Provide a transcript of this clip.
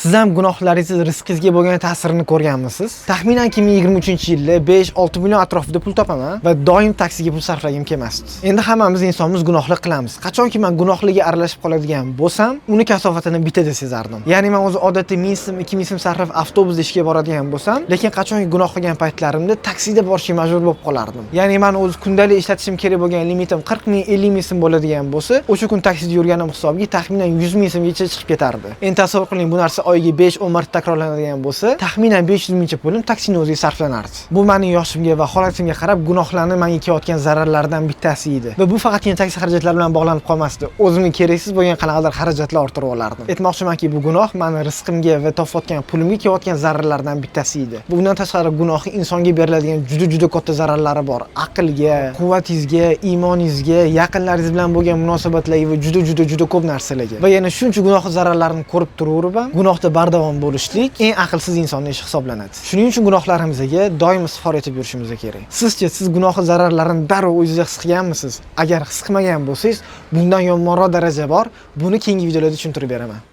Siz ham gunohlaringiz rizqingizga bo'lgan ta'sirini ko'rganmisiz? Taxminan 2023-yilda 5-6 million atrofida pul topaman va doim taksiga pul sarflagim kelmasdi. Endi hammamiz insonmiz gunohlik qilamiz. Qachonki men gunohliga aralashib qoladigan bo'lsam, uni kasofatini bitada sezardim. Ya'ni men o'zi odatda 1000 so'm, 2000 so'm sarflab avtobusda ishga boradigan bo'lsam, lekin qachonki gunoh qilgan paytlarimda taksida borishga majbur bo'lib qolardim. Ya'ni men o'zi kundalik ishlatishim kerak bo'lgan limitim 40 ming, 50 ming so'm bo'ladigan bo'lsa, o'sha kun taksida yurganim hisobiga taxminan 100 ming so'mgacha chiqib ketardi. Endi tasavvur qiling, bu narsa oyiga 5-10 marta takrorlanadigan bo'lsa, taxminan 500 mingcha pulim taksining o'ziga sarflanardi. Bu mening yoshimga va holatimga qarab gunohlarni menga kelayotgan zararlardan bittasi edi. Va bu faqatgina taksi xarajatlari bilan bog'lanib qolmasdi. O'zimga keraksiz bo'lgan qanaqadir xarajatlar orttirib olardim. Aytmoqchimanki, bu gunoh meni rizqimga va topayotgan pulimga kelayotgan zararlardan bittasi edi. Bundan tashqari gunohning insonga beriladigan juda katta zararlari bor. Aqlga, quvvatingizga, iymoningizga, yaqinlaringiz bilan bo'lgan munosabatlarga va juda ko'p narsalarga. Va yana shuncha gunoh zararlarini ko'rib turaverib ham gunohda bardavom bo'lishlik eng aqlsiz insonning ishi hisoblanadi. Shuning uchun gunohlarimizga doim istig'for etib yurishimiz kerak. Sizcha siz gunoh zararlarini darrov o'zingizga his qilganmisiz? Agar his qilmagan bo'lsangiz, bundan yomonroq daraja bor. Buni keyingi videolarda tushuntirib beraman.